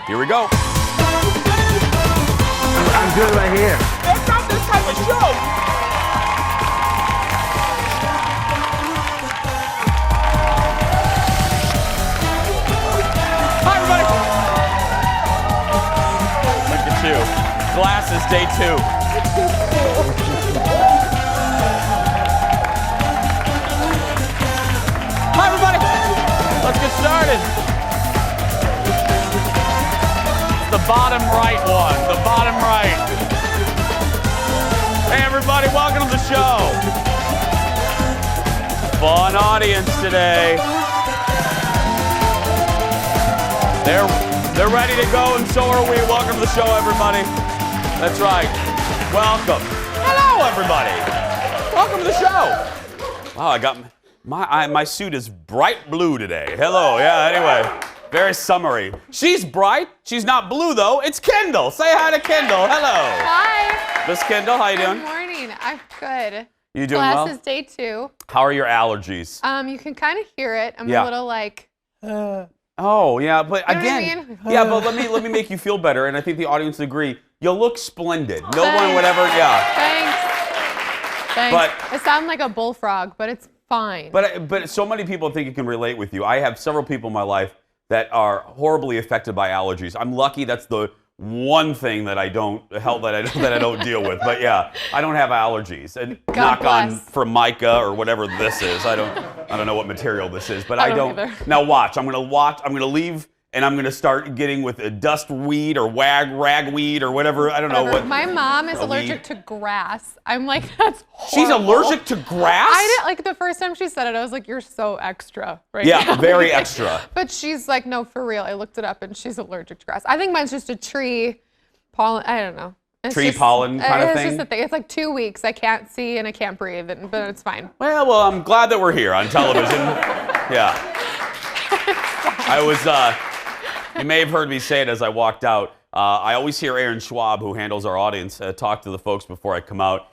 Here we go. I'm good right here. It's not this type of show. Hi, everybody. Look at you. Glasses, day 2. Hi, everybody. Let's get started. The bottom right one. The bottom right. Hey, everybody. Welcome to the show. Fun audience today. They're ready to go, and so are we. Welcome to the show, everybody. That's right. Welcome. Hello, everybody. Welcome to the show. Wow, I got my suit is bright blue today. Hello. Yeah. Anyway, very summery. She's bright. She's not blue though. It's Kendall. Say hi to Kendall. Hello. Hi. Miss Kendall, how you doing? Good morning. I'm good. You doing well? Class is day 2. How are your allergies? You can kind of hear it. I'm Yeah. a little like. Oh yeah, but You know what I again, mean? yeah, but let me make you feel better, and I think the audience agree. You look splendid. No one would ever, yeah. Thanks. But- I sound like a bullfrog, but it's fine. But so many people think it can relate with you. I have several people in my life that are horribly affected by allergies. I'm lucky that's the one thing that I don't deal with. But yeah, I don't have allergies. And knock on bless. for mica or whatever this is. I don't know what material this is, but I don't. either. Now watch. I'm gonna leave. And I'm going to start getting with a dust weed or ragweed or whatever. I don't know what. My mom is allergic to grass. I'm like, that's horrible. She's allergic to grass? I didn't, like the first time she said it, I was like, you're so extra right Yeah, now. very extra. But she's like, no, for real. I looked it up and she's allergic to grass. I think mine's just a tree pollen. I don't know. It's Tree just, pollen kind of It's thing? just a thing. It's like 2 weeks. I can't see and I can't breathe, but it's fine. Well, I'm glad that we're here on television. Yeah. I was, you may have heard me say it as I walked out. I always hear Aaron Schwab, who handles our audience, talk to the folks before I come out,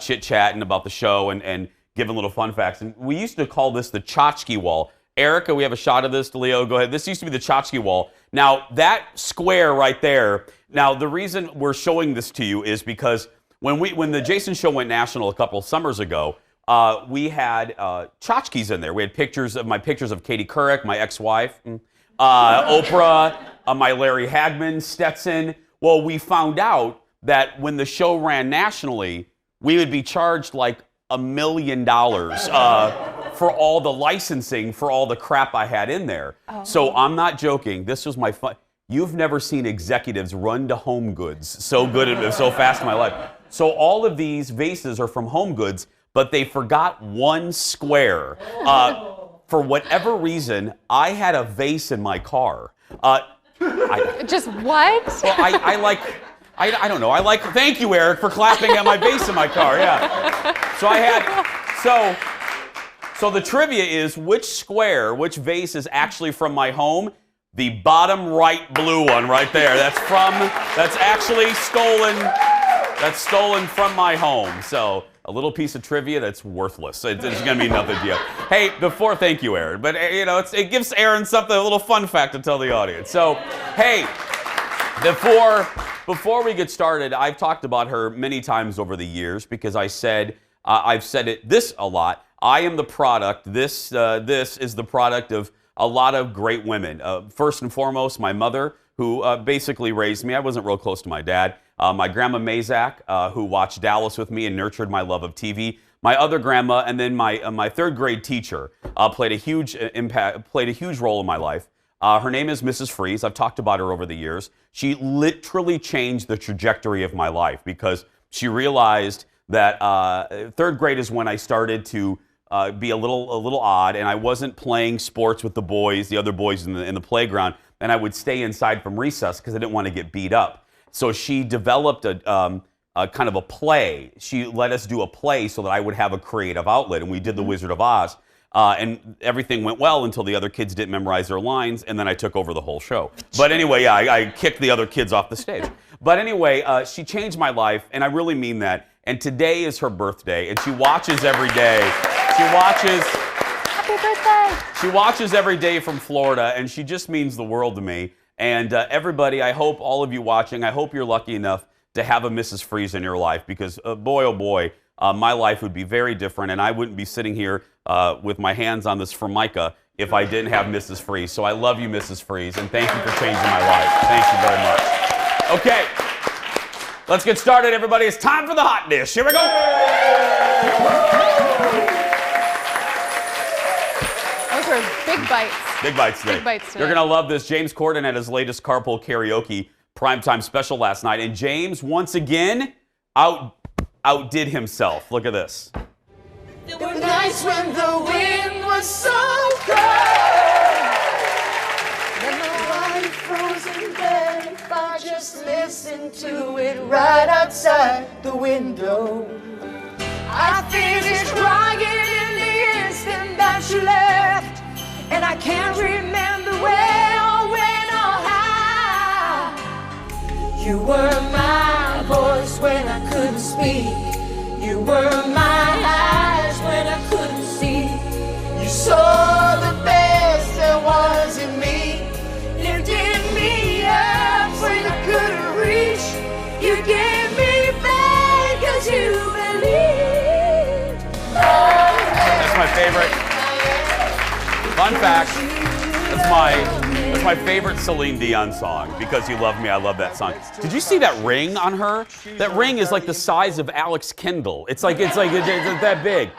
chit-chatting about the show and giving little fun facts. And we used to call this the tchotchke wall. Erica, we have a shot of this. Leo, go ahead. This used to be the tchotchke wall. Now, that square right there, now the reason we're showing this to you is because when the Jason Show went national a couple summers ago, we had tchotchkes in there. We had pictures of Katie Couric, my ex-wife, Oprah, my Larry Hagman, Stetson. Well, we found out that when the show ran nationally, we would be charged like $1 million for all the licensing for all the crap I had in there. Oh. So I'm not joking. This was my fun. You've never seen executives run to Home Goods so fast in my life. So all of these vases are from Home Goods, but they forgot one square. For whatever reason, I had a vase in my car. Just what? Well, I don't know. Thank you, Eric, for clapping at my vase in my car. Yeah. So the trivia is which vase is actually from my home? The bottom right blue one right there. That's actually stolen. That's stolen from my home. So a little piece of trivia that's worthless. It's going to be nothing to you. Hey, thank you, Aaron. But, it gives Aaron something, a little fun fact to tell the audience. So, hey, before we get started, I've talked about her many times over the years because I've said this a lot. I am the product. This is the product of a lot of great women. First and foremost, my mother, who basically raised me. I wasn't real close to my dad. My grandma Mazak, who watched Dallas with me and nurtured my love of TV. My other grandma, and then my third grade teacher played a huge role in my life. Her name is Mrs. Freeze. I've talked about her over the years. She literally changed the trajectory of my life because she realized that third grade is when I started to be a little odd, and I wasn't playing sports with the other boys in the playground, and I would stay inside from recess because I didn't want to get beat up. So she developed a kind of a play. She let us do a play so that I would have a creative outlet, and we did The Wizard of Oz. And everything went well until the other kids didn't memorize their lines, and then I took over the whole show. But anyway, yeah, I kicked the other kids off the stage. But anyway, she changed my life, and I really mean that. And today is her birthday, and she watches every day. Happy birthday! She watches every day from Florida, and she just means the world to me. And everybody, I hope all of you watching, I hope you're lucky enough to have a Mrs. Freeze in your life, because boy, oh boy, my life would be very different, and I wouldn't be sitting here with my hands on this Formica if I didn't have Mrs. Freeze. So I love you, Mrs. Freeze, and thank you for changing my life. Thank you very much. Okay, let's get started, everybody. It's time for the hot dish. Here we go. Those are big bites. Big bites today. Big bites today. You're going to love this. James Corden had his latest carpool karaoke primetime special last night, and James, once again, outdid himself. Look at this. There were nights when the wind was so cold, and my body froze in bed if I just listened to it right outside the window. I finished crying in the instant that you left, and I can't remember where or when or how. You were my voice when I couldn't speak. You were my eyes when I couldn't see. You saw the best there was in me, lifted me up when I couldn't reach. You gave me faith 'cause you believed. That's my favorite. Fun fact, that's my favorite Celine Dion song, Because You Love Me, I love that song. Did you see that ring on her? That ring is like the size of Alex Kendall. It's that big.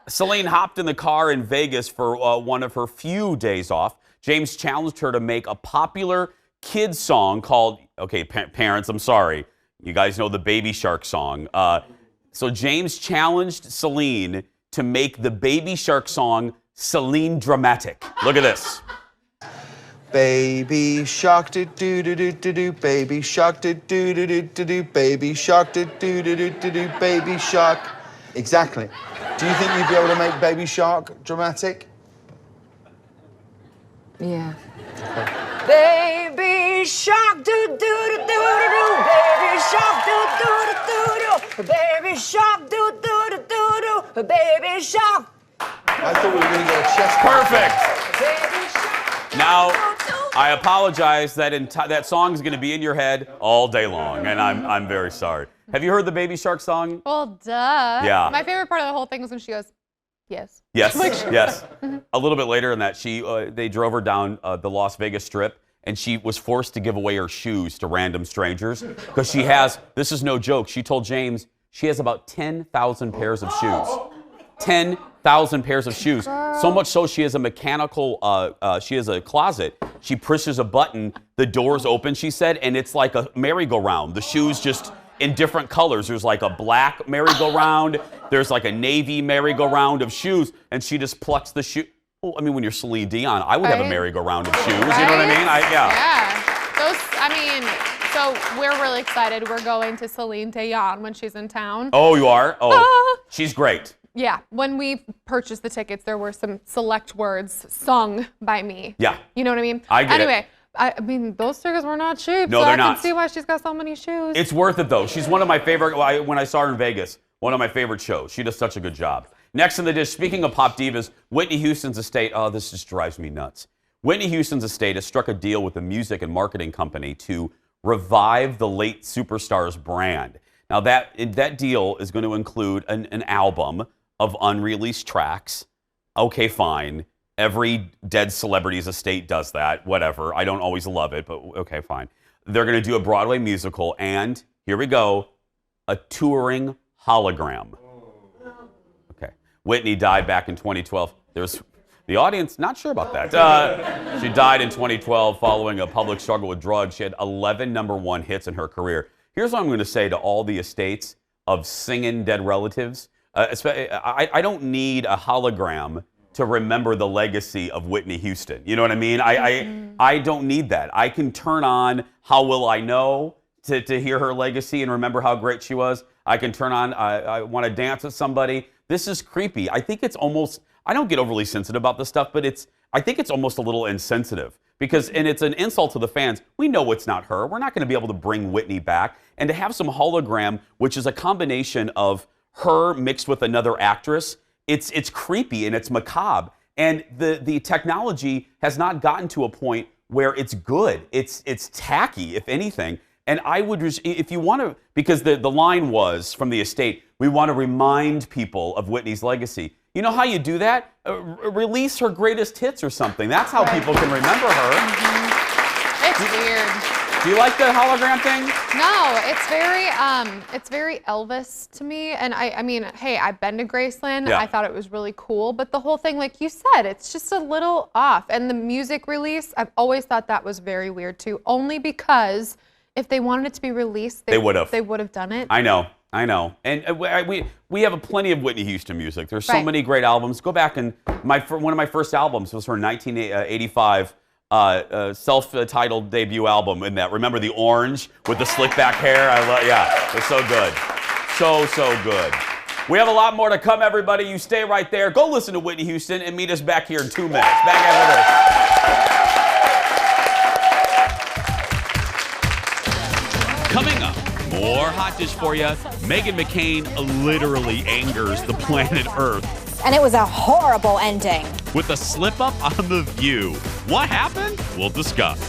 Celine hopped in the car in Vegas for one of her few days off. James challenged her to make a popular kids song called, okay, parents, I'm sorry. You guys know the Baby Shark song. So James challenged Celine to make the Baby Shark song Celine dramatic. Look at this. Baby shark do do do do do do, baby shark do do do do do do, baby shark do do do do do do, baby shark. Exactly. Do you think you'd be able to make Baby Shark dramatic? Yeah. Baby shark do do do do do do, baby shark do do do do do, baby shark do do do do do, baby shark. I thought we were going to get a chest. Perfect. Baby shark. Now, I apologize that song is going to be in your head all day long, and I'm very sorry. Have you heard the Baby Shark song? Well, duh. Yeah. My favorite part of the whole thing was when she goes, yes. Yes, yes. A little bit later in that, they drove her down the Las Vegas Strip, and she was forced to give away her shoes to random strangers because she has, this is no joke, she told James she has about 10,000 pairs of shoes. 10,000 pairs of shoes. So much so she has a mechanical, she has a closet. She pushes a button, the doors open, she said, and it's like a merry-go-round. The shoes just in different colors. There's like a black merry-go-round. There's like a navy merry-go-round of shoes, and she just plucks the shoe. Well, I mean, when you're Celine Dion, I would have a merry-go-round of shoes. Right? You know what I mean? Yeah. So we're really excited. We're going to Celine Dion when she's in town. Oh, you are? Oh, she's great. Yeah, when we purchased the tickets, there were some select words sung by me. Yeah. You know what I mean? I get it. Anyway, I mean, those tickets were not cheap. No, so they're I not. can see why she's got so many shoes. It's worth it, though. She's one of my favorite, when I saw her in Vegas, one of my favorite shows. She does such a good job. Next in the dish, speaking of pop divas, Whitney Houston's estate, oh, this just drives me nuts. Whitney Houston's estate has struck a deal with a music and marketing company to revive the late superstar's brand. Now, that deal is going to include an album of unreleased tracks. Okay, fine. Every dead celebrity's estate does that. Whatever. I don't always love it, but okay, fine. They're going to do a Broadway musical, and here we go, a touring hologram. Okay. Whitney died back in 2012. There's the audience not sure about that. She died in 2012 following a public struggle with drugs. She had 11 #1 hits in her career. Here's what I'm going to say to all the estates of singing dead relatives. I don't need a hologram to remember the legacy of Whitney Houston. You know what I mean? I don't need that. I can turn on How Will I Know to hear her legacy and remember how great she was. I can turn on I Want to Dance with Somebody. This is creepy. I think it's almost, I don't get overly sensitive about this stuff, but I think it's almost a little insensitive because, and it's an insult to the fans. We know it's not her. We're not going to be able to bring Whitney back. And to have some hologram, which is a combination of her mixed with another actress, it's creepy and it's macabre. And the technology has not gotten to a point where it's good. It's tacky, if anything. And I would, if you want to, because the line was from the estate, we want to remind people of Whitney's legacy. You know how you do that? Release her greatest hits or something. That's how people can remember her. Mm-hmm. It's weird. Do you like the hologram thing? No, it's very Elvis to me. And I mean, hey, I've been to Graceland. Yeah. I thought it was really cool. But the whole thing, like you said, it's just a little off. And the music release, I've always thought that was very weird too. Only because if they wanted it to be released, they would have. They would have done it. I know. And we have plenty of Whitney Houston music. There's so many great albums. Go back and one of my first albums was her 1985 self-titled debut album. In that, remember the orange with the slick back hair? It's so good, so good. We have a lot more to come, everybody. You stay right there. Go listen to Whitney Houston and meet us back here in 2 minutes. Back after this. Coming up, more hot dish for you. Meghan McCain literally angers the planet Earth. And it was a horrible ending. With a slip-up on The View. What happened? We'll discuss.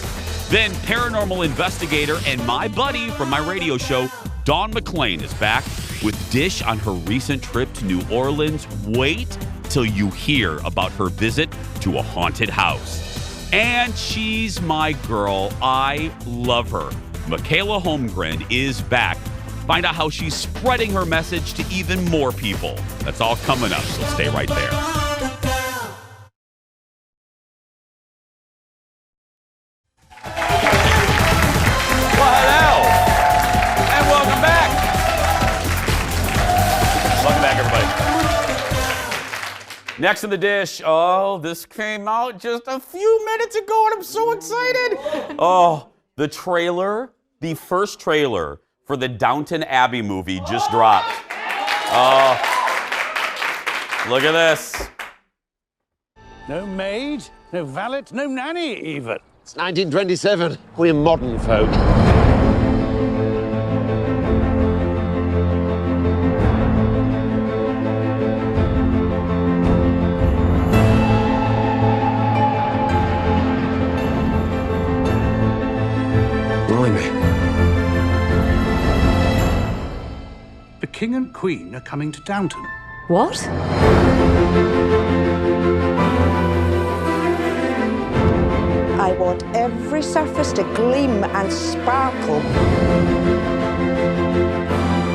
Then paranormal investigator and my buddy from my radio show, Dawn McClain, is back with dish on her recent trip to New Orleans. Wait till you hear about her visit to a haunted house. And she's my girl. I love her. Mikayla Holmgren is back. Find out how she's spreading her message to even more people. That's all coming up, so stay right there. Well, hello, and welcome back. Welcome back, everybody. Next in the dish, oh, this came out just a few minutes ago, and I'm so excited. Oh, the trailer, the first trailer for the Downton Abbey movie just dropped. Oh, look at this. No maid, no valet, no nanny even. It's 1927. We're modern folk. Blimey. The King and Queen are coming to Downton. What? I want every surface to gleam and sparkle.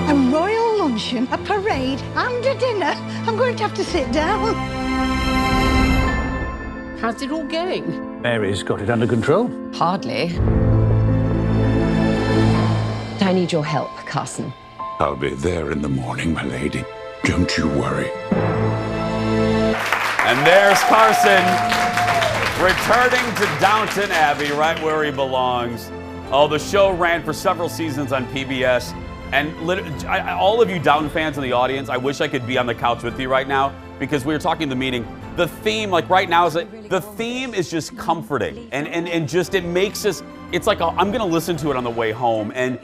A royal luncheon, a parade, and a dinner. I'm going to have to sit down. How's it all going? Mary's got it under control. Hardly. I need your help, Carson. I'll be there in the morning, my lady. Don't you worry. And there's Carson, returning to Downton Abbey, right where he belongs. Oh, the show ran for several seasons on PBS. And all of you Downton fans in the audience, I wish I could be on the couch with you right now, because we were talking in the meeting. The theme, like right now, the theme is just comforting. And just, it makes us, it's like, I'm going to listen to it on the way home. And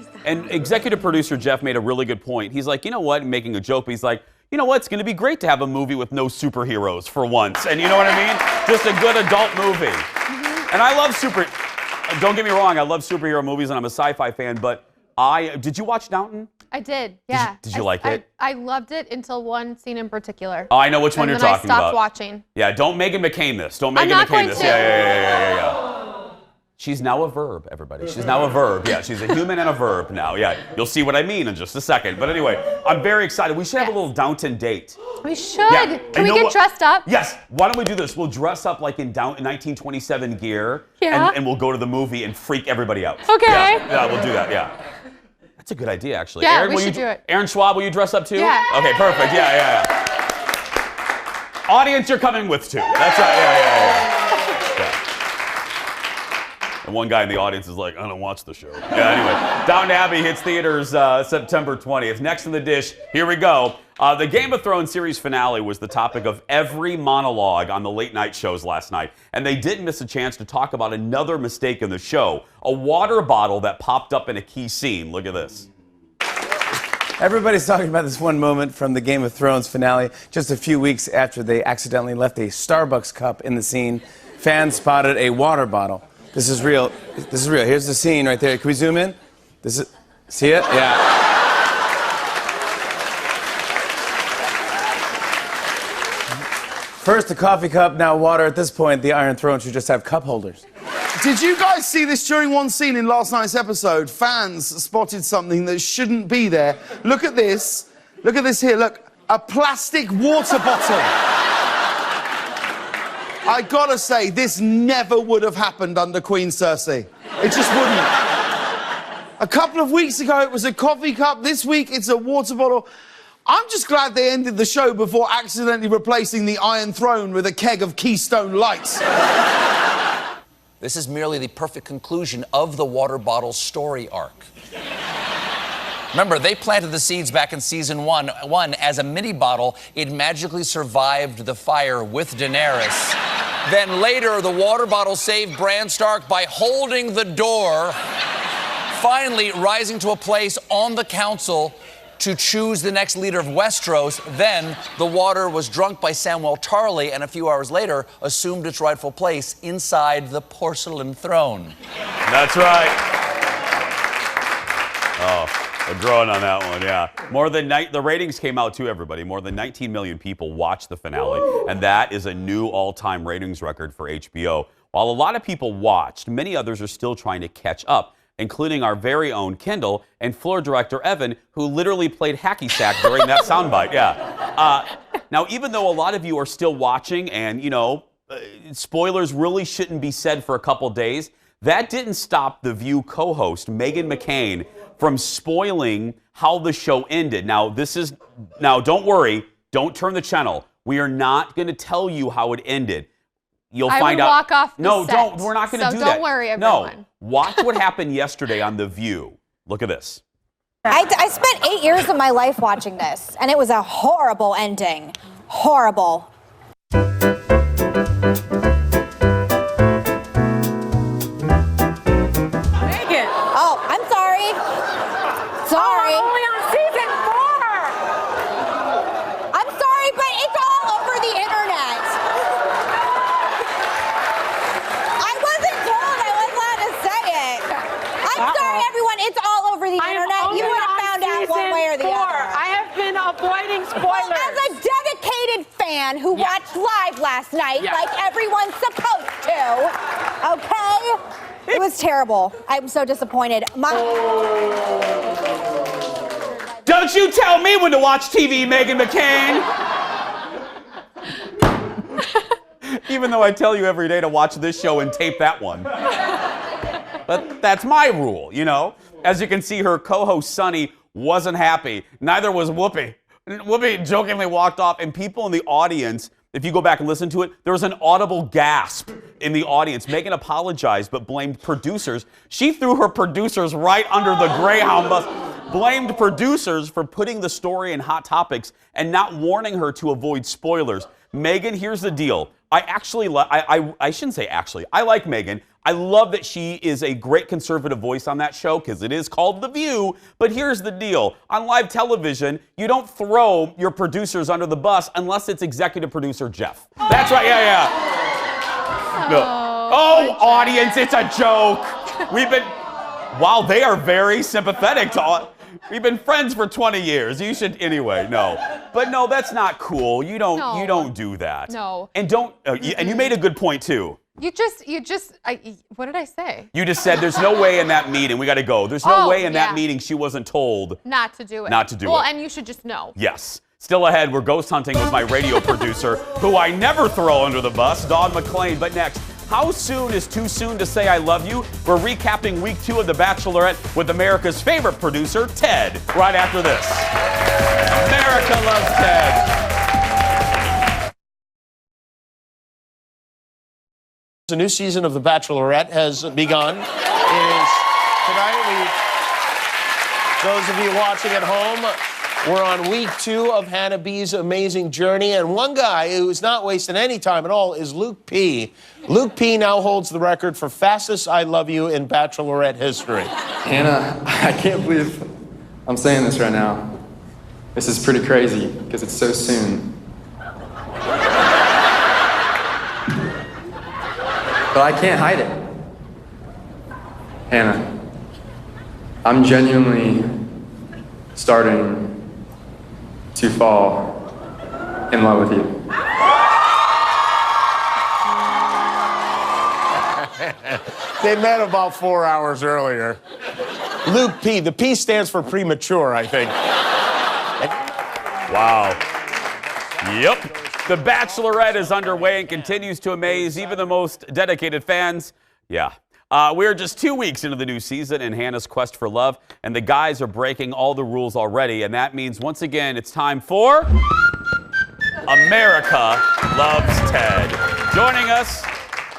executive producer Jeff made a really good point. He's like, you know what, making a joke, but he's like, you know what, it's going to be great to have a movie with no superheroes for once. And you know what I mean? Just a good adult movie. And I love don't get me wrong, I love superhero movies and I'm a sci-fi fan, but did you watch Downton? I did, yeah. Did you like it? I loved it until one scene in particular. Oh, I know which one you're talking about. And then I stopped watching. Yeah, don't Meghan McCain this. Don't Meghan McCain this. Yeah. She's now a verb, everybody. She's now a verb. Yeah, she's a human and a verb now. Yeah, you'll see what I mean in just a second. But anyway, I'm very excited. We should have a little Downton date. We should. Yeah. Can we get dressed up? Yes. Why don't we do this? We'll dress up like in 1927 gear. Yeah. And we'll go to the movie and freak everybody out. Okay. Yeah, we'll do that. Yeah. That's a good idea, actually. Yeah, Aaron, we should do it. Aaron Schwab, will you dress up too? Yeah. Okay, perfect. Yeah. Audience, you're coming with too. That's right. Yeah. And one guy in the audience is like, I don't watch the show. Yeah, anyway. Downton Abbey hits theaters September 20th. Next in the dish, here we go. The Game of Thrones series finale was the topic of every monologue on the late night shows last night. And they didn't miss a chance to talk about another mistake in the show. A water bottle that popped up in a key scene. Look at this. Everybody's talking about this one moment from the Game of Thrones finale. Just a few weeks after they accidentally left a Starbucks cup in the scene, fans spotted a water bottle. This is real. This is real. Here's the scene right there. Can we zoom in? This is. See it? Yeah. First a coffee cup, now water. At this point, the Iron Throne should just have cup holders. Did you guys see this during one scene in last night's episode? Fans spotted something that shouldn't be there. Look at this. Look at this here. Look, a plastic water bottle. I gotta say, this never would have happened under Queen Cersei. It just wouldn't. A couple of weeks ago, it was a coffee cup. This week, it's a water bottle. I'm just glad they ended the show before accidentally replacing the Iron Throne with a keg of Keystone Lights. This is merely the perfect conclusion of the water bottle story arc. Remember, they planted the seeds back in season one. As a mini bottle, it magically survived the fire with Daenerys. Then later, the water bottle saved Bran Stark by holding the door, finally rising to a place on the council to choose the next leader of Westeros. Then the water was drunk by Samwell Tarly, and a few hours later assumed its rightful place inside the porcelain throne. That's right. Oh, we're growing on that one, yeah. The ratings came out too, everybody. More than 19 million people watched the finale, and that is a new all-time ratings record for HBO. While a lot of people watched, many others are still trying to catch up, including our very own Kendall and floor director Evan, who literally played hacky sack during that soundbite. Yeah. Now, even though a lot of you are still watching, and spoilers really shouldn't be said for a couple days, that didn't stop The View co-host Meghan McCain from spoiling how the show ended. Now, don't worry, don't turn the channel. We are not going to tell you how it ended. You'll find out. Walk off the No, set. don't. We're not going to do that. So don't worry, everyone. No. Watch what happened yesterday on The View. Look at this. I spent 8 years of my life watching this, and it was a horrible ending. Horrible. Megan! Oh, I'm sorry. Sorry. Oh, I'm only on season 4! I'm sorry, but it's all over the internet. I wasn't told I wasn't allowed to say it. I'm sorry, everyone. It's all over the internet. You would have found out one way or the other. I have been avoiding spoilers. As a dedicated fan who watched live last night, like everyone's supposed to, okay? It was terrible. I'm so disappointed. Don't you tell me when to watch TV, Meghan McCain! Even though I tell you every day to watch this show and tape that one. But that's my rule, As you can see, her co-host Sunny wasn't happy. Neither was Whoopi. Whoopi jokingly walked off, and people in the audience, if you go back and listen to it, there was an audible gasp in the audience. Meghan apologized, but blamed producers. She threw her producers right under the Greyhound bus. Blamed producers for putting the story in Hot Topics and not warning her to avoid spoilers. Meghan, here's the deal. I shouldn't say actually. I like Meghan. I love that she is a great conservative voice on that show because it is called The View. But here's the deal. On live television, you don't throw your producers under the bus unless it's executive producer Jeff. That's right. Yeah. Oh, audience, it's a joke. Wow, they are very sympathetic to we've been friends for 20 years. You should anyway. No. But no, that's not cool. You don't do that. No. And and you made a good point too. What did I say? You just said there's no way in that meeting, we got to go. There's no way in that meeting she wasn't told not to do it. Well, and you should just know. Yes. Still ahead, we're ghost hunting with my radio producer, who I never throw under the bus, Dawn McClain. But next, how soon is too soon to say I love you? We're recapping week 2 of The Bachelorette with America's favorite producer, Ted, right after this. America loves Ted. A new season of The Bachelorette has begun. Tonight, those of you watching at home, we're on week 2 of Hannah B's amazing journey, and one guy who's not wasting any time at all is Luke P. Luke P. now holds the record for fastest I love you in Bachelorette history. Hannah, I can't believe I'm saying this right now. This is pretty crazy because it's so soon. But I can't hide it. Hannah, I'm genuinely starting to fall in love with you. They met about 4 hours earlier. Luke P. The P stands for premature, I think. Wow. Yep. The Bachelorette is underway and continues to amaze even the most dedicated fans. Yeah. We're just 2 weeks into the new season in Hannah's quest for love, and the guys are breaking all the rules already, and that means, once again, it's time for America Loves Ted. Joining us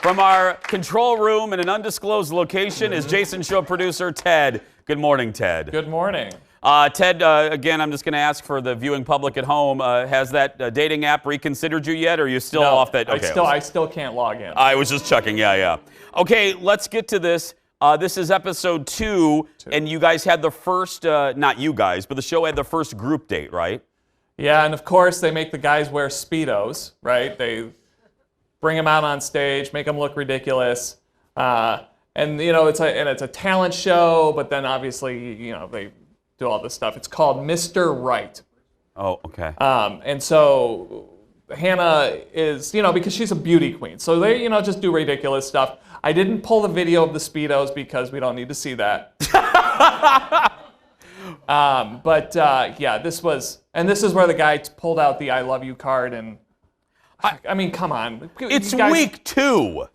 from our control room in an undisclosed location is Jason Show producer Ted. Good morning, Ted. Good morning. Ted, again, I'm just going to ask for the viewing public at home. Has that dating app reconsidered you yet, or are you still off that? Okay, I still can't log in. I was just checking. Yeah. Okay, let's get to this. This is episode 2, and you guys had the first, not you guys, but the show had the first group date, right? Yeah, and of course they make the guys wear Speedos, right? They bring them out on stage, make them look ridiculous, and you know it's a talent show. But then obviously they do all this stuff. It's called Mr. Right. Oh, okay. And so Hannah is, because she's a beauty queen, so they just do ridiculous stuff. I didn't pull the video of the Speedos because we don't need to see that. Yeah, this is where the guy pulled out the "I love you" card, and I mean, come on, it's week 2,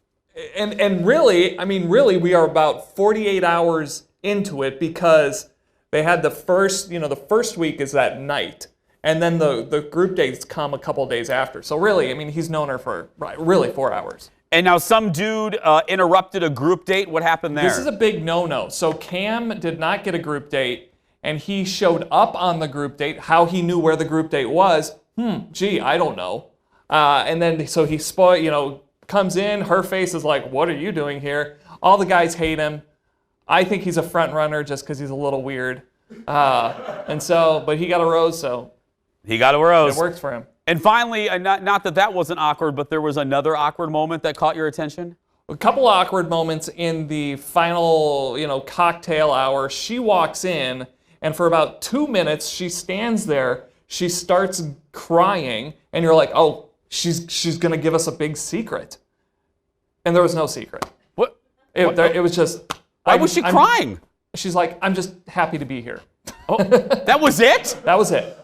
and really, we are about 48 hours into it because they had the first week is that night, and then the group dates come a couple days after. So really, he's known her for really 4 hours. And now some dude interrupted a group date. What happened there? This is a big no-no. So Cam did not get a group date, and he showed up on the group date. How he knew where the group date was, I don't know. And then so he comes in. Her face is like, "What are you doing here?" All the guys hate him. I think he's a front runner just because he's a little weird. But he got a rose, so he got a rose. It works for him. And finally, not that wasn't awkward, but there was another awkward moment that caught your attention? A couple awkward moments in the final, cocktail hour. She walks in, and for about 2 minutes, she stands there. She starts crying, and you're like, oh, she's going to give us a big secret. And there was no secret. What? It was just... Why was she crying? She's like, I'm just happy to be here. Oh, that was it? That was it.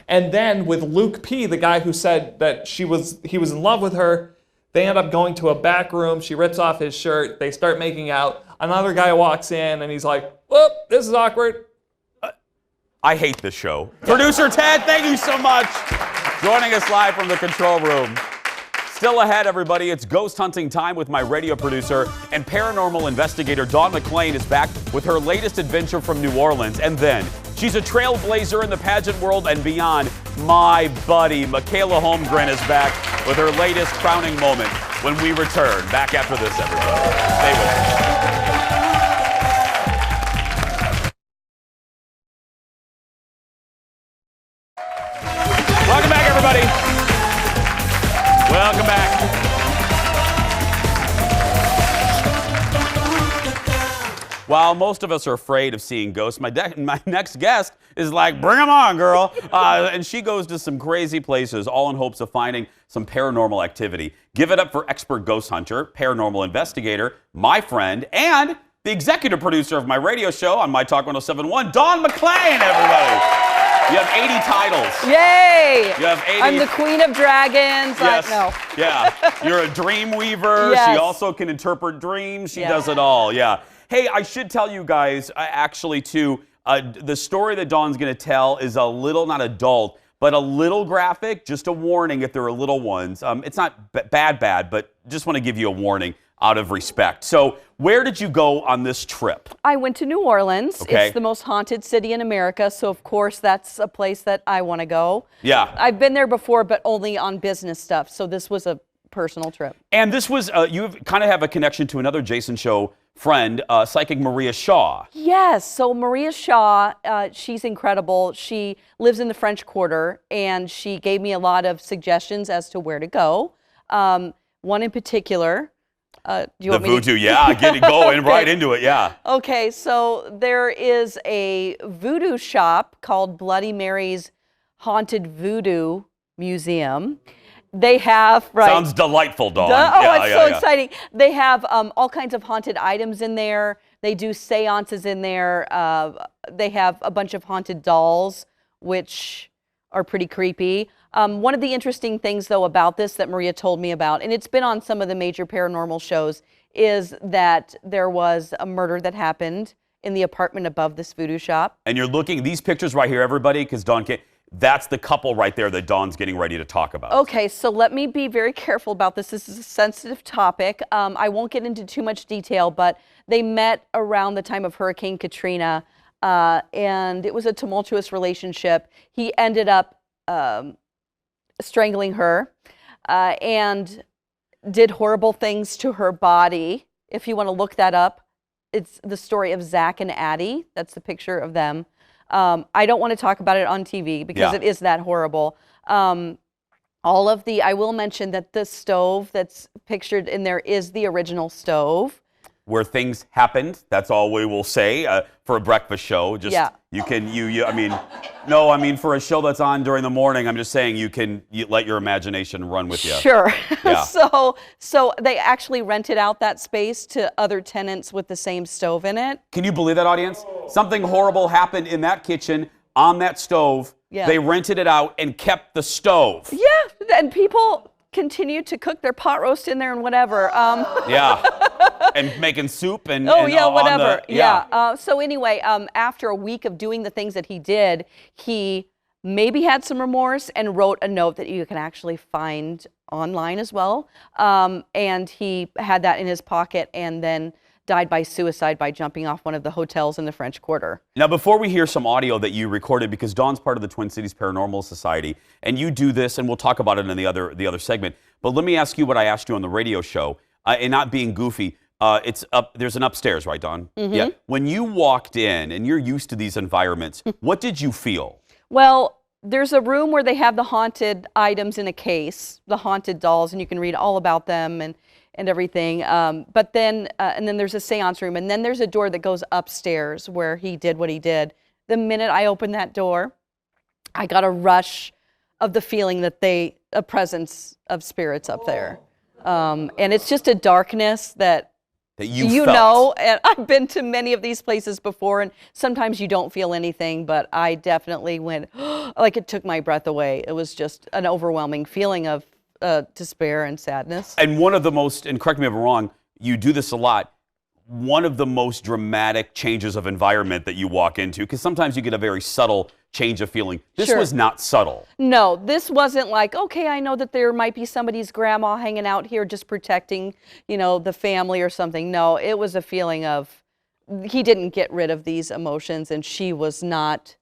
And then with Luke P., the guy who said that he was in love with her, they end up going to a back room. She rips off his shirt. They start making out. Another guy walks in, and he's like, whoop, this is awkward. I hate this show. Producer Ted, thank you so much. Joining us live from the control room. Still ahead, everybody, it's ghost hunting time with my radio producer, and paranormal investigator Dawn McClain is back with her latest adventure from New Orleans. And then she's a trailblazer in the pageant world and beyond. My buddy, Mikayla Holmgren, is back with her latest crowning moment when we return. Back after this, everybody. Stay with us. Welcome back, everybody. Welcome back. While most of us are afraid of seeing ghosts, my next guest is like, bring them on, girl. And she goes to some crazy places, all in hopes of finding some paranormal activity. Give it up for expert ghost hunter, paranormal investigator, my friend, and the executive producer of my radio show on My Talk 107.1, Dawn McClain, everybody. You have 80 titles. Yay! You have 80. I'm the queen of dragons. Yes. No. Yeah. You're a dream weaver. Yes. She also can interpret dreams. She does it all. Yeah. Hey, I should tell you guys, actually, too, the story that Dawn's going to tell is a little, not adult, but a little graphic. Just a warning if there are little ones. It's not bad, but just want to give you a warning out of respect. So where did you go on this trip? I went to New Orleans. Okay. It's the most haunted city in America, so of course that's a place that I want to go. Yeah. I've been there before, but only on business stuff, so this was a personal trip. And this was, you kind of have a connection to another Jason Show friend, psychic Maria Shaw. Yes, so Maria Shaw, she's incredible. She lives in the French Quarter, and she gave me a lot of suggestions as to where to go. One in particular, Do you The want me to- voodoo, yeah, get it going right into it, yeah. Okay, so there is a voodoo shop called Bloody Mary's Haunted Voodoo Museum. They have, right. Sounds delightful, Dawn. It's so exciting. They have all kinds of haunted items in there. They do seances in there. They have a bunch of haunted dolls, which are pretty creepy. One of the interesting things, though, about this that Maria told me about, and it's been on some of the major paranormal shows, is that there was a murder that happened in the apartment above this voodoo shop. And you're looking, these pictures right here, everybody, because Dawn can't, that's the couple right there that Dawn's getting ready to talk about. Okay, so let me be very careful about this. This is a sensitive topic. I won't get into too much detail, but they met around the time of Hurricane Katrina, and it was a tumultuous relationship. He ended up strangling her and did horrible things to her body. If you want to look that up, it's the story of Zach and Addie. That's the picture of them. I don't want to talk about it on TV because it is that horrible. I will mention that the stove that's pictured in there is the original stove. Where things happened, that's all we will say for a breakfast show. Just I mean, for a show that's on during the morning, I'm just saying you let your imagination run with you. Sure. Yeah. So they actually rented out that space to other tenants with the same stove in it. Can you believe that, audience? Something horrible happened in that kitchen on that stove. Yeah. They rented it out and kept the stove. Yeah, and people continued to cook their pot roast in there and whatever. Yeah. And making soup and whatever. So anyway, after a week of doing the things that he did, he maybe had some remorse and wrote a note that you can actually find online as well. And he had that in his pocket and then died by suicide by jumping off one of the hotels in the French Quarter. Now, before we hear some audio that you recorded, because Dawn's part of the Twin Cities Paranormal Society, and you do this, and we'll talk about it in the other segment. But let me ask you what I asked you on the radio show, and not being goofy. It's up. There's an upstairs, right, Dawn? Mm-hmm. Yeah. When you walked in, and you're used to these environments, what did you feel? Well, there's a room where they have the haunted items in a case, the haunted dolls, and you can read all about them and everything. But then, and then there's a seance room, and then there's a door that goes upstairs where he did what he did. The minute I opened that door, I got a rush of the feeling that a presence of spirits up there. And it's just a darkness that you felt. know, and I've been to many of these places before, and sometimes you don't feel anything, but I definitely went, like it took my breath away. It was just an overwhelming feeling of despair and sadness. And one of the most, and correct me if I'm wrong, you do this a lot, one of the most dramatic changes of environment that you walk into, because sometimes you get a very subtle change of feeling. This Sure. was not subtle. No, this wasn't like, okay, I know that there might be somebody's grandma hanging out here just protecting, the family or something. No, it was a feeling of, he didn't get rid of these emotions, and she was not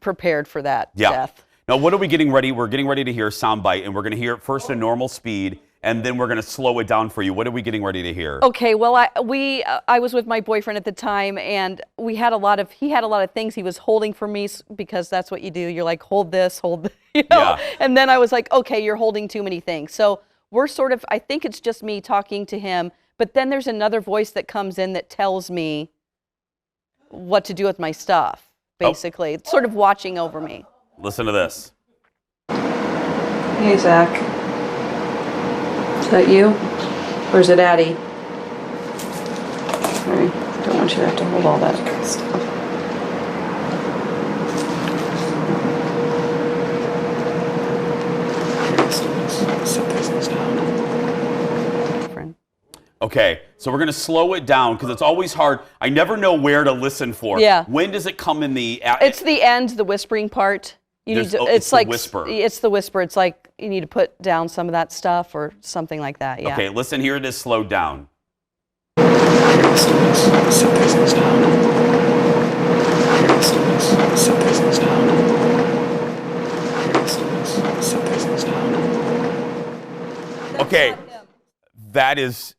prepared for that death. Now, what are we getting ready? We're getting ready to hear a soundbite, and we're going to hear it first in normal speed, and then we're going to slow it down for you. What are we getting ready to hear? Okay, well, I was with my boyfriend at the time, and he had a lot of things he was holding for me, because that's what you do. You're like, hold this, Yeah. And then I was like, okay, you're holding too many things. So we're sort of, I think it's just me talking to him, but then there's another voice that comes in that tells me what to do with my stuff, basically. It's sort of watching over me. Listen to this. Hey, Zach. Is that you? Or is it Addie? Sorry, don't want you to have to hold all that stuff. Okay, so we're going to slow it down because it's always hard. I never know where to listen for. Yeah. When does it come in the... It's the end, the whispering part. It's the whisper. It's the whisper. It's like you need to put down some of that stuff or something like that. Yeah. Okay, listen, here it is slowed down. Okay, that is...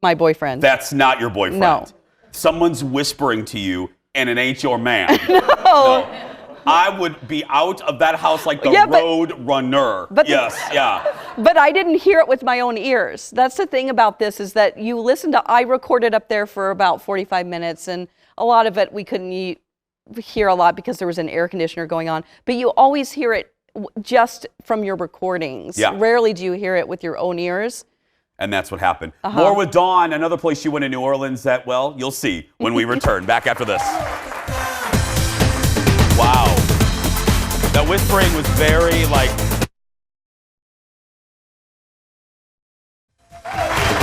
My boyfriend. That's not your boyfriend. No. Someone's whispering to you, and it ain't your man. No. I would be out of that house like the road runner. Yes, yeah. But I didn't hear it with my own ears. That's the thing about this is that you listen to, I recorded up there for about 45 minutes, and a lot of it we couldn't hear a lot because there was an air conditioner going on. But you always hear it just from your recordings. Yeah. Rarely do you hear it with your own ears. And that's what happened. More with Dawn, another place she went in New Orleans that, well, you'll see when we return. Back after this. Wow. That whispering was very, like...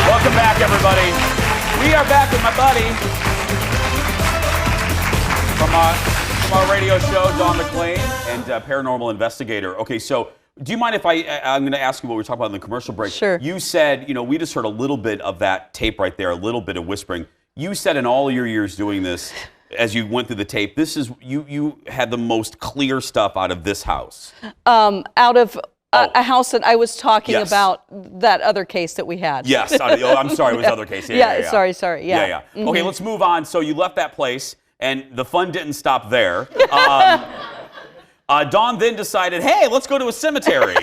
Welcome back, everybody. We are back with my buddy from our radio show, Dawn McClain, and paranormal investigator. Okay, so do you mind if I'm going to ask you what we were talking about in the commercial break? Sure. You said, we just heard a little bit of that tape right there, a little bit of whispering. You said in all your years doing this, as you went through the tape, this is you had the most clear stuff out of this house. Out of a house that I was talking about, that other case that we had. Yes. I'm sorry, it was other case. Yeah. Sorry. Yeah. Okay, let's move on. So you left that place, and the fun didn't stop there. Dawn then decided, hey, let's go to a cemetery.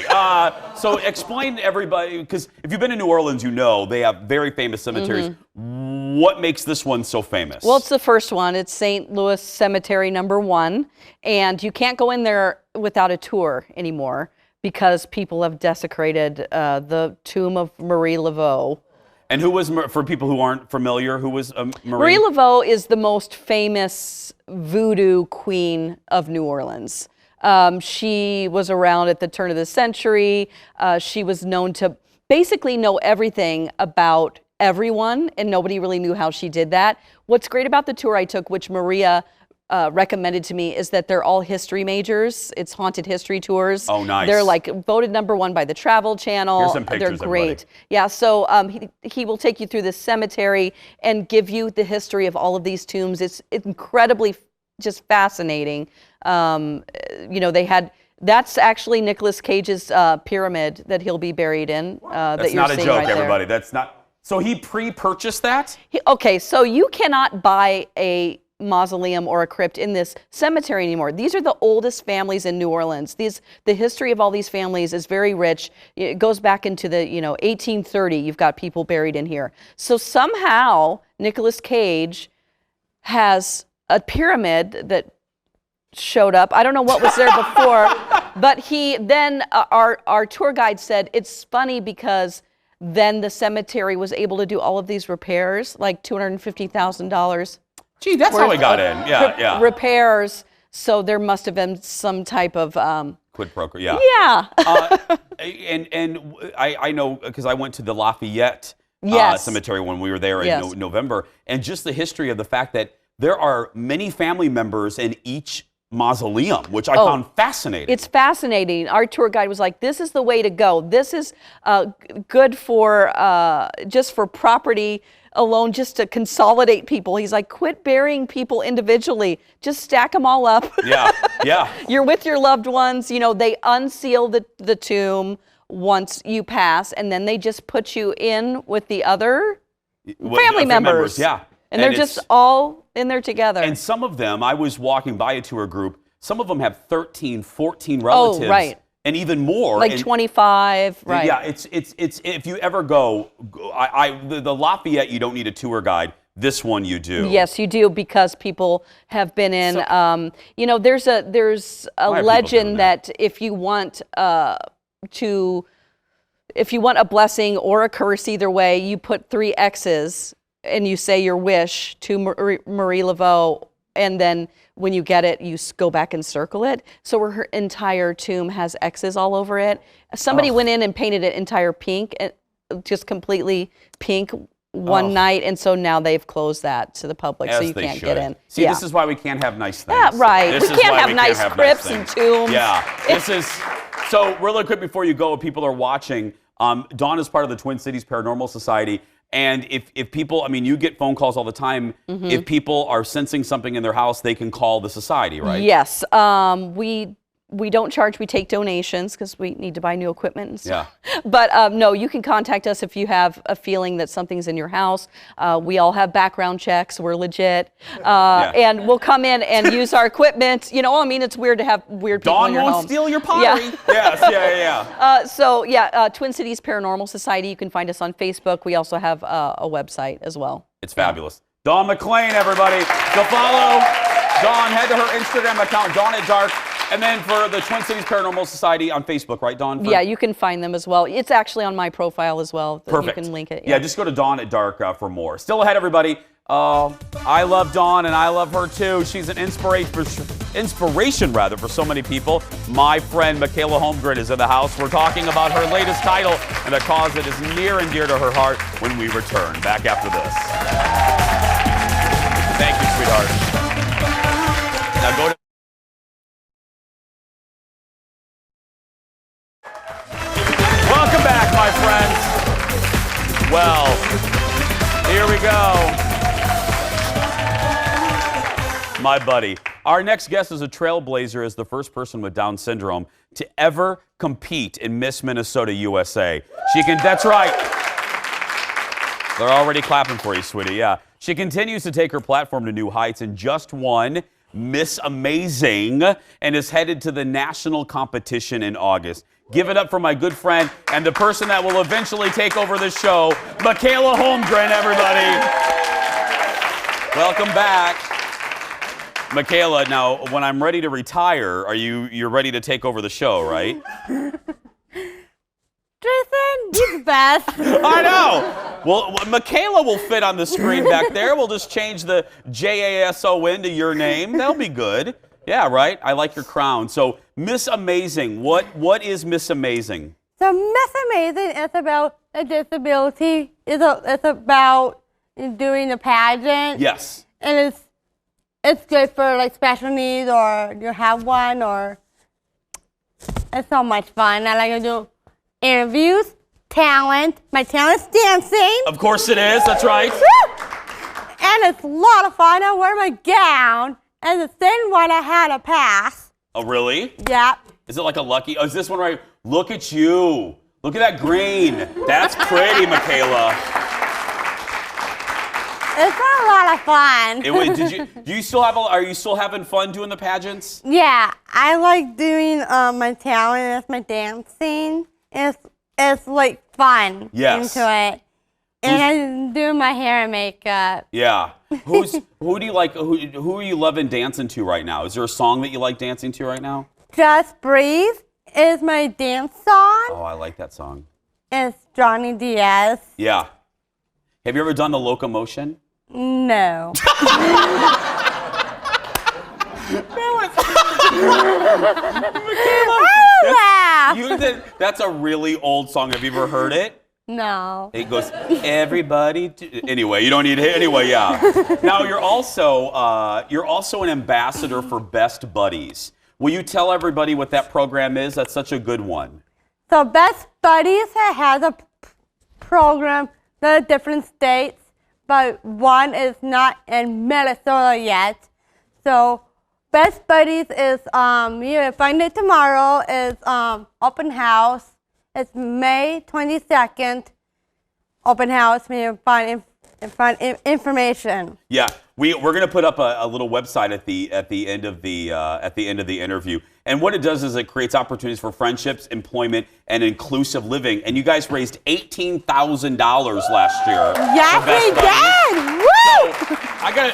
So explain to everybody, because if you've been in New Orleans, you know they have very famous cemeteries. What makes this one so famous? Well, it's the first one. It's St. Louis Cemetery #1. And you can't go in there without a tour anymore because people have desecrated the tomb of Marie Laveau. And who was, for people who aren't familiar, who was Marie? Marie Laveau is the most famous voodoo queen of New Orleans. She was around at the turn of the century. She was known to basically know everything about everyone, and nobody really knew how she did that. What's great about the tour I took, which Maria recommended to me, is that they're all history majors. It's haunted history tours. Oh, nice. They're like voted #1 by the Travel Channel. Here's some pictures, they're great. Everybody. Yeah, so he will take you through this cemetery and give you the history of all of these tombs. It's incredibly just fascinating. That's actually Nicolas Cage's pyramid that he'll be buried in. That's not a joke, everybody. That's not. So he pre-purchased that? Okay, so you cannot buy a mausoleum or a crypt in this cemetery anymore. These are the oldest families in New Orleans. The history of all these families is very rich. It goes back into the 1830. You've got people buried in here. So somehow Nicolas Cage has a pyramid that showed up. I don't know what was there before, but he then our tour guide said it's funny because then the cemetery was able to do all of these repairs, like $250,000. Gee, that's how we got in. Yeah. Repairs. So there must have been some type of quid pro quo. Yeah. Yeah. And I know because I went to the Lafayette cemetery when we were there in November, and just the history of the fact that there are many family members in each mausoleum, which I found fascinating. It's fascinating. Our tour guide was like, this is the way to go. This is good for just for property alone, just to consolidate people. He's like, quit burying people individually. Just stack them all up. Yeah. You're with your loved ones. They unseal the tomb once you pass, and then they just put you in with the other family members. Yeah. And they're just all in there together. And some of them, I was walking by a tour group, some of them have 13, 14 relatives. Oh, right. And even more. Like 25, right. Yeah, it's if you ever go, the Lafayette, you don't need a tour guide. This one you do. Yes, you do, because people have been in, there's a legend that if you want a blessing or a curse, either way, you put 3 X's and you say your wish to Marie Laveau, and then when you get it, you go back and circle it. So her entire tomb has X's all over it. Somebody went in and painted it entire pink, just completely pink one night, and so now they've closed that to the public, so you can't get in. See, this is why we can't have nice things. Yeah, right. We can't have nice crypts and tombs. Yeah, this is, so really quick before you go, people are watching, Dawn is part of the Twin Cities Paranormal Society. And if people, you get phone calls all the time. If people are sensing something in their house, they can call the society, right? Yes. We We don't charge, we take donations because we need to buy new equipment and stuff. Yeah. But no, you can contact us if you have a feeling that something's in your house. We all have background checks, we're legit. And we'll come in and use our equipment. You know, I mean, it's weird to have weird people in your home. Dawn won't steal your pottery. Yeah. Yes, Twin Cities Paranormal Society, you can find us on Facebook. We also have a website as well. It's fabulous. Dawn McClain, everybody. So follow Dawn, head to her Instagram account, Dawn at Dark. And then for the Twin Cities Paranormal Society on Facebook, right, Dawn? Yeah, you can find them as well. It's actually on my profile as well. Perfect. You can link it. Yeah, just go to Dawn at Dark for more. Still ahead, everybody. I love Dawn, and I love her too. She's an inspiration for so many people. My friend Mikayla Holmgren is in the house. We're talking about her latest title and a cause that is near and dear to her heart when we return. Back after this. Thank you, sweetheart. Now go to... Welcome back, my friends. Well, here we go. My buddy. Our next guest is a trailblazer as the first person with Down syndrome to ever compete in Miss Minnesota USA. That's right. They're already clapping for you, sweetie, yeah. She continues to take her platform to new heights and just won Miss Amazing and is headed to the national competition in August. Give it up for my good friend and the person that will eventually take over the show, Mikayla Holmgren, everybody. Welcome back. Mikayla, now, when I'm ready to retire, you're ready to take over the show, right? Tristan, you're the best. I know. Well, Mikayla will fit on the screen back there. We'll just change the JASON to your name. That'll be good. Yeah, right? I like your crown. So, Miss Amazing, what is Miss Amazing? So, Miss Amazing is about a disability. It's about doing a pageant. Yes. And it's good for like special needs or you have one or it's so much fun. I like to do interviews, talent. My talent's dancing. Of course it is, that's right. And it's a lot of fun. I wear my gown. And the thin one I had a pass. Oh, really? Yeah. Is it like a lucky? Oh, is this one right? Look at you. Look at that green. That's pretty, Mikayla. It's a lot of fun. Are you still having fun doing the pageants? Yeah, I like doing my talent. It's my dancing. It's like fun. Yes. Into it. And I do my hair and makeup. Yeah. Who do you like? Who are you loving dancing to right now? Is there a song that you like dancing to right now? Just Breathe is my dance song. Oh, I like that song. It's Johnny Diaz. Yeah. Have you ever done the locomotion? No. That's a really old song. Have you ever heard it? No. It goes, everybody. Anyway, you don't need it. Anyway, yeah. Now you're also an ambassador for Best Buddies. Will you tell everybody what that program is? That's such a good one. So Best Buddies has a program in different states, but one is not in Minnesota yet. So Best Buddies is you find it tomorrow. Is open house. It's May 22nd. Open house. You find information. Yeah, we're gonna put up a little website at the end of the interview. And what it does is it creates opportunities for friendships, employment, and inclusive living. And you guys raised $18,000 last year. Yes, we did. Woo! So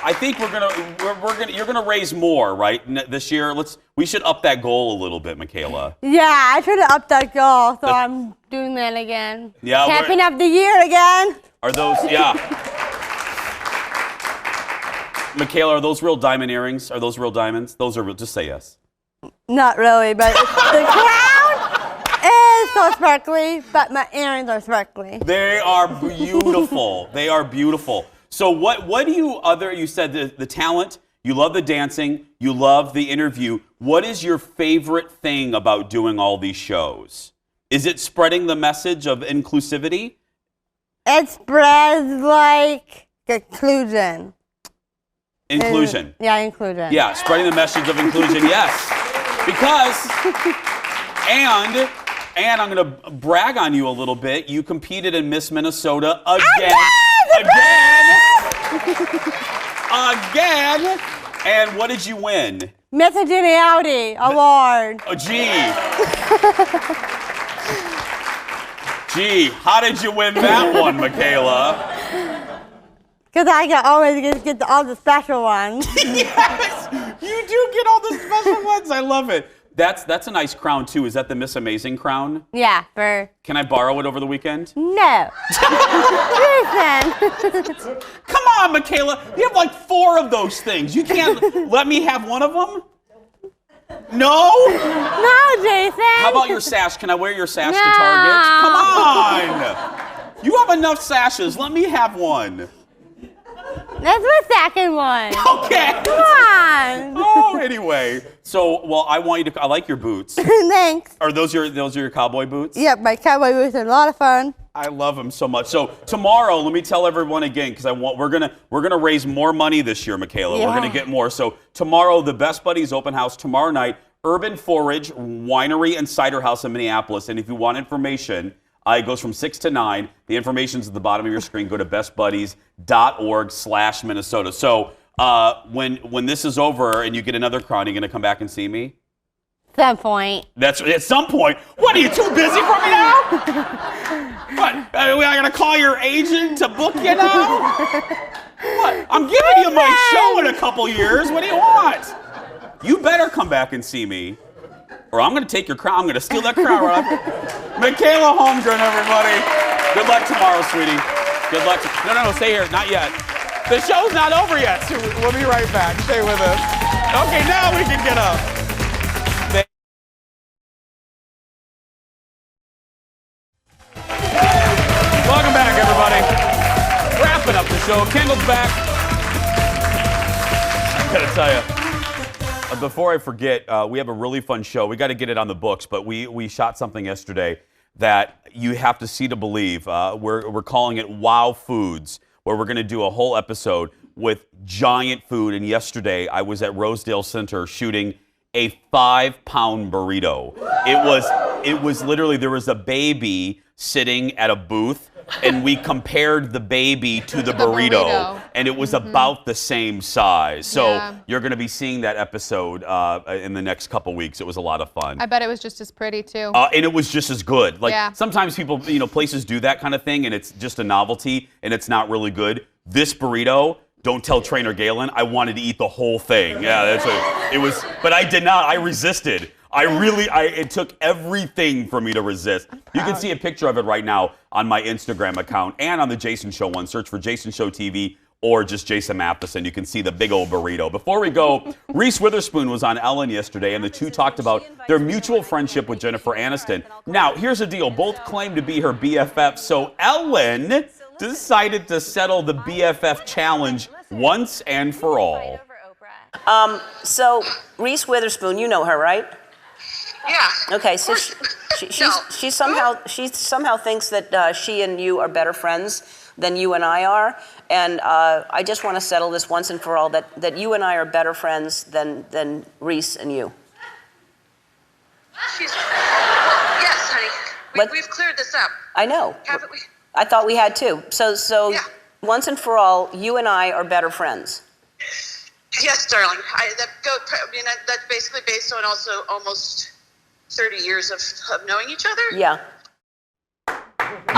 I think you're gonna raise more, right? This year, we should up that goal a little bit, Mikayla. Yeah, I should have upped that goal, so I'm doing that again. Yeah, Champion of the year again. Are those? Yeah. Mikayla, are those real diamond earrings? Are those real diamonds? Those are real. Just say yes. Not really, but the crown is so sparkly, but my earrings are sparkly. They are beautiful. They are beautiful. So what do you said the talent, you love the dancing, you love the interview. What is your favorite thing about doing all these shows? Is it spreading the message of inclusivity? It spreads like inclusion. Inclusion. Yeah, inclusion. Yeah, spreading the message of inclusion, yes. Because, and I'm going to brag on you a little bit. You competed in Miss Minnesota again. Again. And what did you win? Miss Geniality Award. Oh, gee. Gee, how did you win that one, Mikayla? Because I can always get all the special ones. Yes, you do get all the special ones. I love it. That's a nice crown, too. Is that the Miss Amazing crown? Yeah, for... Can I borrow it over the weekend? No. Listen. Come on, Mikayla. You have like 4 of those things. You can't let me have one of them? No? No, Jason. How about your sash? Can I wear your sash to Target? Come on. You have enough sashes. Let me have one. That's my second one. Okay. Come on. Oh, anyway. So, well, I want you to. I like your boots. Thanks. Are those your cowboy boots? Yep, my cowboy boots are a lot of fun. I love them so much. So tomorrow, let me tell everyone again, because we're gonna raise more money this year, Mikayla. Yeah. We're gonna get more. So tomorrow, the Best Buddies open house tomorrow night, Urban Forage Winery and Cider House in Minneapolis. And if you want information, it goes from 6 to 9. The information's at the bottom of your screen. Go to bestbuddies.org/Minnesota. So when this is over and you get another crown, are you gonna come back and see me? Some point. That's at some point. What, are you too busy for me now? What? I gotta call your agent to book you now? What? I'm giving you my show in a couple years. What do you want? You better come back and see me, or I'm gonna take your crown. I'm gonna steal that crown right off. Mikayla Holmgren, everybody. Good luck tomorrow, sweetie. Good luck. No, stay here. Not yet. The show's not over yet. So we'll be right back. Stay with us. Okay, now we can get up. Welcome back, everybody. Wrapping up the show. Kendall's back. I gotta tell you, before I forget, we have a really fun show. We got to get it on the books, but we shot something yesterday that you have to see to believe. We're calling it Wow Foods, where we're going to do a whole episode with giant food. And yesterday, I was at Rosedale Center shooting a 5-pound burrito. It was literally, there was a baby sitting at a booth, and we compared the baby to the burrito, and it was about the same size. So you're going to be seeing that episode in the next couple weeks. It was a lot of fun. I bet it was just as pretty too. And it was just as good. Like sometimes people, places do that kind of thing, and it's just a novelty, and it's not really good. This burrito, don't tell Trainer Galen, I wanted to eat the whole thing. Yeah, but I did not. I resisted. It took everything for me to resist. You can see a picture of it right now on my Instagram account and on the Jason Show one. Search for Jason Show TV or just Jason Matheson. You can see the big old burrito. Before we go, Reese Witherspoon was on Ellen yesterday, and the two talked about their mutual friendship with Jennifer Aniston. Now, here's the deal. Both claim to be her BFF, so Ellen decided to settle the BFF challenge once and for all. So Reese Witherspoon, you know her, right? Yeah. Okay, so she somehow thinks that she and you are better friends than you and I are, and I just want to settle this once and for all that you and I are better friends than Reese and you. Yes, honey. We've cleared this up. I know. Haven't we? I thought we had too. So once and for all, you and I are better friends. Yes, darling. That's basically based on also almost 30 years of knowing each other. Yeah.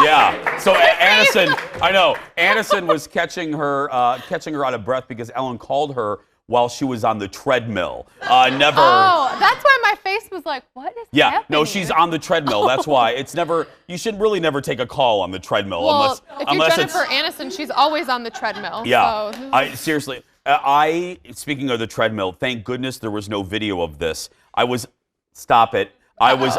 Yeah. So Aniston, I know. Aniston was catching her out of breath because Ellen called her while she was on the treadmill. Never. Oh, that's why my face was like, what is happening? No, she's on the treadmill. That's why. It's never. You should really never take a call on the treadmill Well, unless if you're Jennifer Aniston, she's always on the treadmill. Yeah. So. Seriously. Speaking of the treadmill, thank goodness there was no video of this. Stop it. I was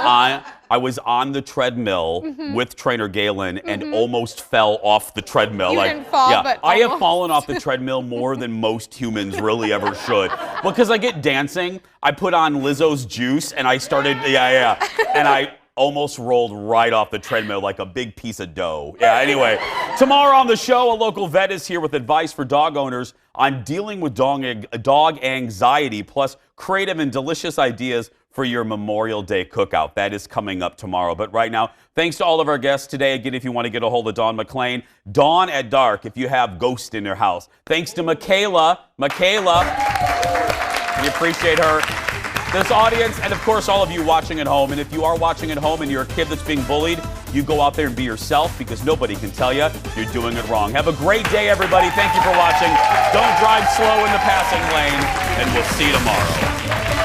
on the treadmill with Trainer Galen and almost fell off the treadmill. You didn't fall, but I have almost. fallen off the treadmill more than most humans really ever should. Because I get dancing, I put on Lizzo's Juice and I started, and I almost rolled right off the treadmill like a big piece of dough. Yeah, anyway, tomorrow on the show, a local vet is here with advice for dog owners on dealing with dog anxiety, plus creative and delicious ideas for your Memorial Day cookout. That is coming up tomorrow. But right now, thanks to all of our guests today. Again, if you want to get a hold of Dawn McClain, Dawn at Dark if you have ghosts in your house. Thanks to Mikayla. We appreciate her. This audience, and of course all of you watching at home. And if you are watching at home and you're a kid that's being bullied, you go out there and be yourself, because nobody can tell you you're doing it wrong. Have a great day, everybody. Thank you for watching. Don't drive slow in the passing lane, and we'll see you tomorrow.